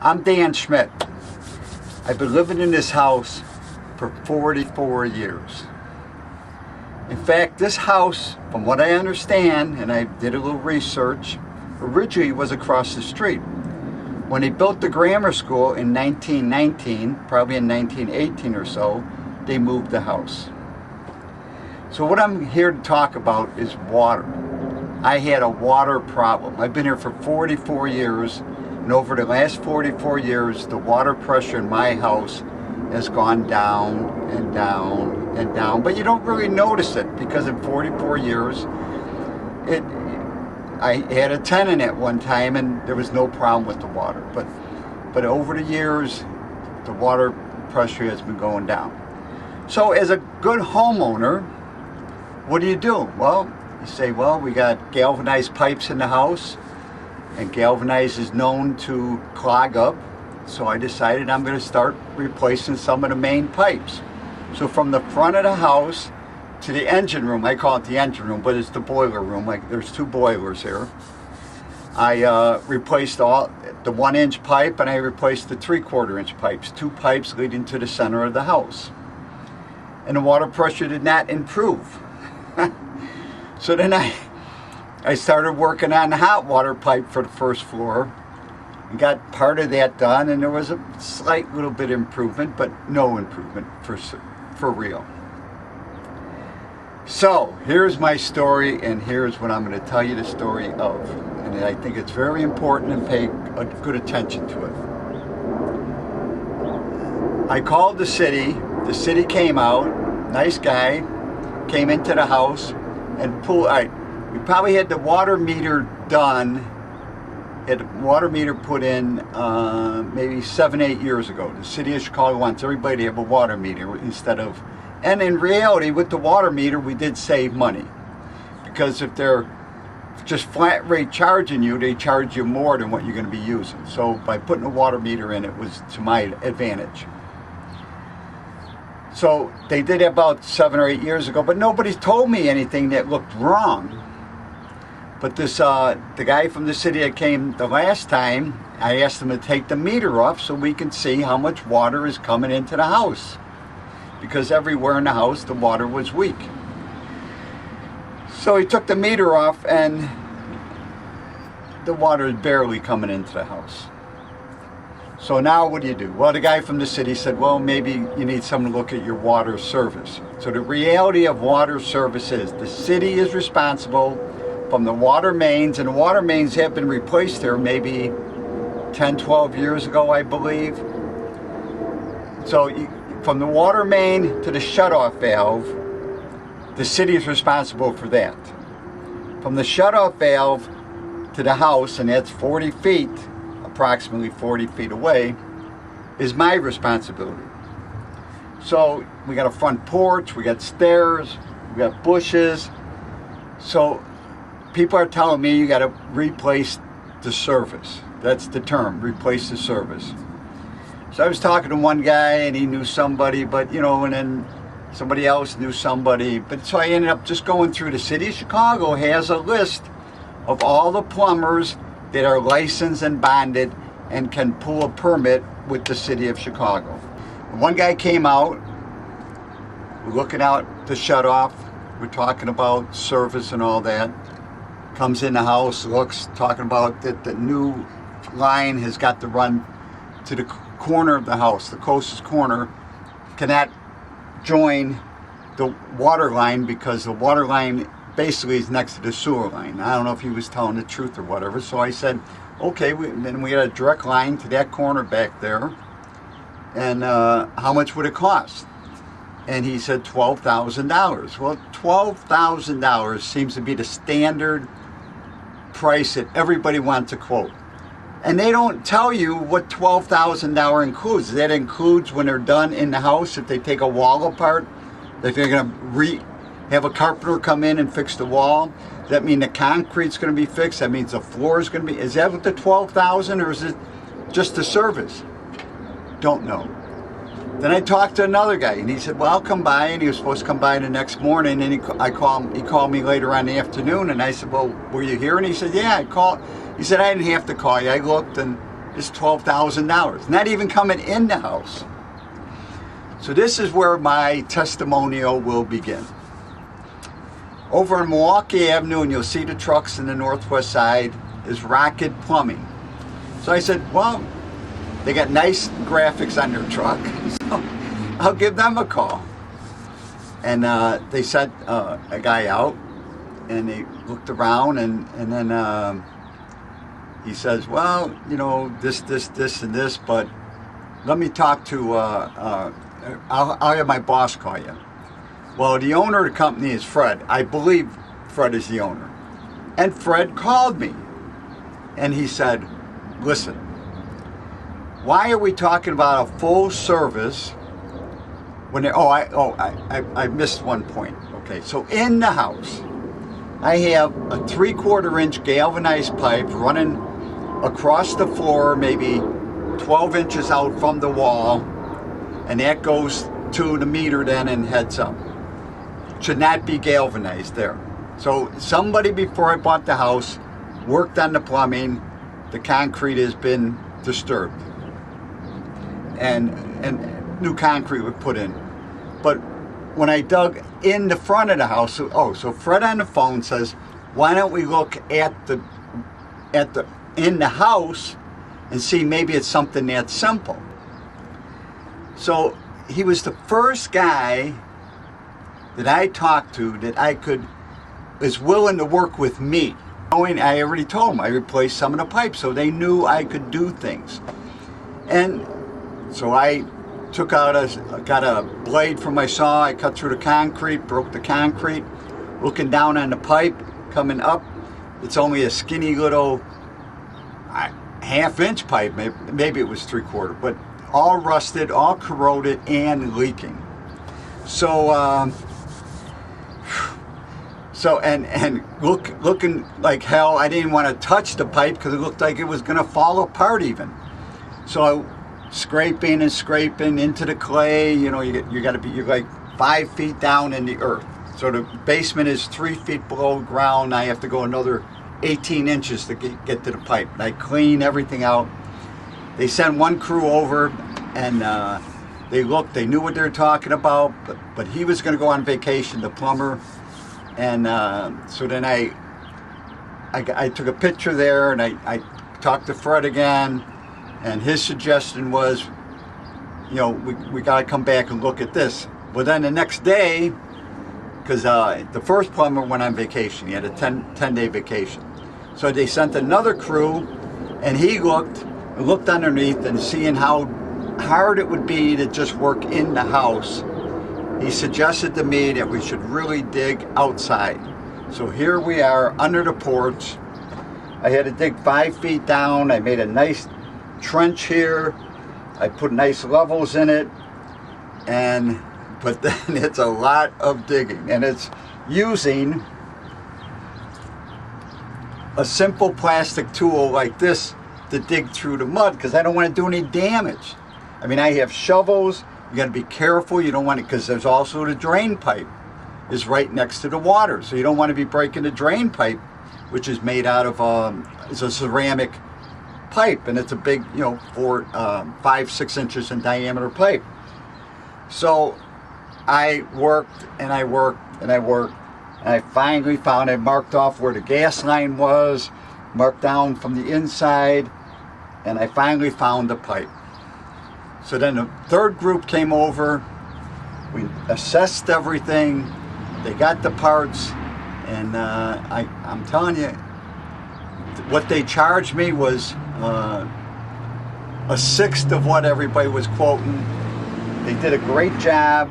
I'm Dan Schmitt. I've been living in this house for 44 years. In fact, this house, from what I understand, and I did a little research, originally was across the street. When they built the grammar school in 1919, probably in 1918 or so, they moved the house. So what I'm here to talk about is water. I had a water problem. I've been here for 44 years, and over the last 44 years, the water pressure in my house has gone down and down and down. But you don't really notice it because in 44 years, I had a tenant at one time and there was no problem with the water. But over the years, the water pressure has been going down. So as a good homeowner, what do you do? Well, you say, well, we got galvanized pipes in the house, and galvanized is known to clog up. So I decided I'm going to start replacing some of the main pipes. So from the front of the house to the engine room, I call it the engine room, but it's the boiler room. Like there's two boilers here. I replaced all the 1-inch pipe, and I replaced the 3/4-inch pipes, 2 pipes leading to the center of the house. And the water pressure did not improve. So then I started working on the hot water pipe for the first floor and got part of that done, and there was a slight little bit of improvement, but no improvement for real. So here's my story, and here's what I'm going to tell you the story of. And I think it's very important and pay good attention to it. I called the city came out, nice guy, came into the house and we probably had the water meter done, had the water meter put in maybe 7-8 years ago. The city of Chicago wants everybody to have a water meter instead of, and in reality with the water meter we did save money, because if they're just flat rate charging you, they charge you more than what you're going to be using. So by putting a water meter in, it was to my advantage. So they did it about 7 or 8 years ago, but nobody told me anything that looked wrong. But this, the guy from the city that came the last time, I asked him to take the meter off so we can see how much water is coming into the house. Because everywhere in the house, the water was weak. So he took the meter off and the water is barely coming into the house. So now what do you do? Well, the guy from the city said, well, maybe you need someone to look at your water service. So the reality of water service is the city is responsible from the water mains, and the water mains have been replaced there maybe 10, 12 years ago, I believe. So from the water main to the shutoff valve, the city is responsible for that. From the shutoff valve to the house, and that's 40 feet, approximately 40 feet away, is my responsibility. So we got a front porch, we got stairs, we got bushes. So people are telling me you got to replace the service. That's the term, replace the service. So I was talking to one guy and he knew somebody, but and then somebody else knew somebody. But so I ended up just going through. The city of Chicago has a list of all the plumbers that are licensed and bonded and can pull a permit with the city of Chicago. One guy came out, we're looking out the shutoff, we're talking about service and all that. Comes in the house, looks, talking about that the new line has got to run to the corner of the house. The closest corner cannot join the water line because the water line basically is next to the sewer line. I don't know if he was telling the truth or whatever. So I said, okay, then we got a direct line to that corner back there. And how much would it cost? And he said $12,000. Well, $12,000 seems to be the standard price that everybody wants to quote. And they don't tell you what $12,000 includes. That includes when they're done in the house, if they take a wall apart, that they're going to have a carpenter come in and fix the wall. Does that mean the concrete's going to be fixed? That means the floor is going to be. Is that what the $12,000, or is it just the service? Don't know. Then I talked to another guy, and he said, well, I'll come by, and he was supposed to come by the next morning, and he called me later on in the afternoon, and I said, well, were you here? And he said, yeah, I called. He said, I didn't have to call you. I looked, and is $12,000, not even coming in the house. So this is where my testimonial will begin. Over on Milwaukee Avenue, and you'll see the trucks in the northwest side, is Rocket Plumbing. So I said, well, they got nice graphics on their truck, so I'll give them a call. And they sent a guy out, and they looked around, and then he says, well, you know, this, and this, but let me talk to, I'll have my boss call you. Well, the owner of the company is Fred. I believe Fred is the owner. And Fred called me, and he said, listen, why are we talking about a full service when they, I missed one point. Okay, so in the house, I have a 3/4 inch galvanized pipe running across the floor, maybe 12 inches out from the wall, and that goes to the meter then and heads up. Should not be galvanized there. So somebody before I bought the house worked on the plumbing. The concrete has been disturbed, and new concrete was put in. But when I dug in the front of the house, so Fred on the phone says, why don't we look at the in the house and see maybe it's something that simple. So he was the first guy that I talked to that is willing to work with me. Knowing I already told him I replaced some of the pipes, so they knew I could do things. And so I got a blade from my saw, I cut through the concrete, broke the concrete, looking down on the pipe, coming up, it's only a skinny little half-inch pipe, maybe it was 3/4, but all rusted, all corroded, and leaking. So, looking like hell. I didn't want to touch the pipe because it looked like it was going to fall apart even. So scraping into the clay. You know, you're like 5 feet down in the earth. So the basement is 3 feet below ground. I have to go another 18 inches to get to the pipe. I clean everything out. They sent one crew over, and they looked. They knew what they were talking about, but he was going to go on vacation, the plumber. And so then I took a picture there, and I talked to Fred again, and his suggestion was, you know, we got to come back and look at this. Well, then the next day, because the first plumber went on vacation, he had a 10-day vacation. So they sent another crew, and he looked underneath, and seeing how hard it would be to just work in the house, he suggested to me that we should really dig outside. So here we are under the porch. I had to dig 5 feet down. I made a nice trench here. I put nice levels in it, but then it's a lot of digging, and it's using a simple plastic tool like this to dig through the mud because I don't want to do any damage. I mean, I have shovels. You got to be careful. You don't want to, because there's also the drain pipe is right next to the water, so you don't want to be breaking the drain pipe, which is made out of it's a ceramic pipe, and it's a big, 5-6 inches in diameter pipe. So I worked and I worked and I worked, and I finally found, I marked off where the gas line was, marked down from the inside, and I finally found the pipe. So then the third group came over, we assessed everything, they got the parts, and I'm telling you, what they charged me was a sixth of what everybody was quoting. They did a great job.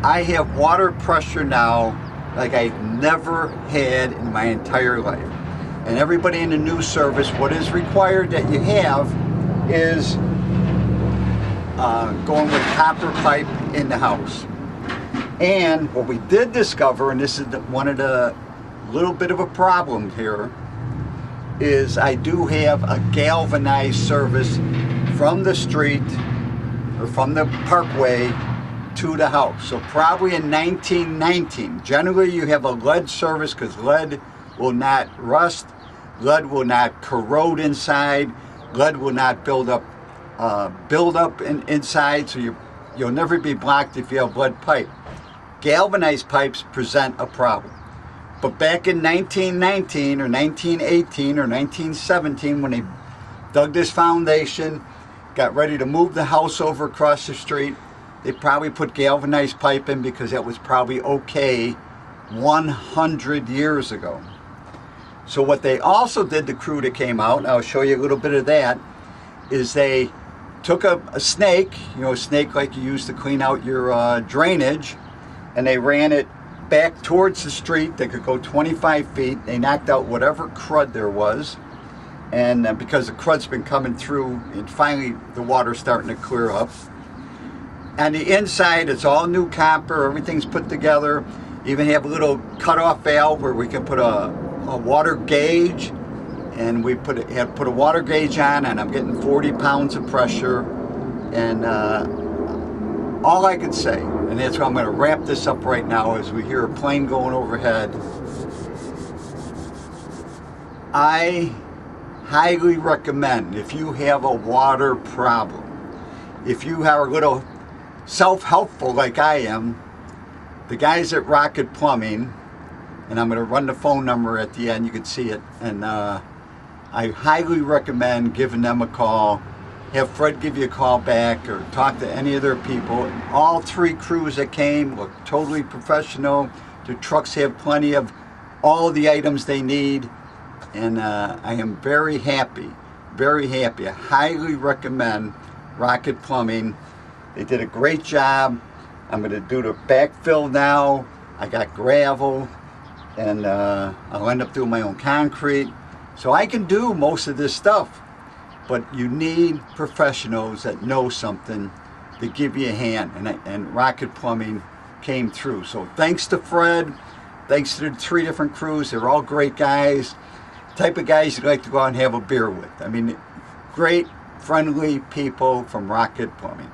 I have water pressure now like I never had in my entire life. And everybody in the new service, what is required that you have is going with copper pipe in the house. And what we did discover, and this is one of the little bit of a problem here, is I do have a galvanized service from the street or from the parkway to the house. So probably in 1919, generally you have a lead service because lead will not rust, lead will not corrode inside, Lead will not build up inside, so you'll never be blocked if you have lead pipe. Galvanized pipes present a problem. But back in 1919 or 1918 or 1917, when they dug this foundation, got ready to move the house over across the street, they probably put galvanized pipe in because that was probably okay 100 years ago. So what they also did, the crew that came out, and I'll show you a little bit of that, is they took a snake, a snake like you use to clean out your drainage, and they ran it back towards the street. They could go 25 feet. They knocked out whatever crud there was, and because the crud's been coming through, and finally the water's starting to clear up. On the inside, it's all new copper. Everything's put together. Even have a little cutoff valve where we can put a water gauge, and we had to put a water gauge on, and I'm getting 40 pounds of pressure. And all I could say, and that's why I'm going to wrap this up right now, as we hear a plane going overhead. I highly recommend, if you have a water problem, if you are a little self-helpful like I am, the guys at Rocket Plumbing, and I'm going to run the phone number at the end, you can see it, and I highly recommend giving them a call. Have Fred give you a call back, or talk to any of their people. All 3 crews that came look totally professional. Their trucks have plenty of all the items they need, and I am very happy, very happy. I highly recommend Rocket Plumbing. They did a great job. I'm going to do the backfill now. I got gravel, and I'll end up doing my own concrete. So I can do most of this stuff, but you need professionals that know something to give you a hand, and Rocket Plumbing came through. So thanks to Fred, thanks to the 3 different crews. They're all great guys, type of guys you'd like to go out and have a beer with. I mean, great, friendly people from Rocket Plumbing.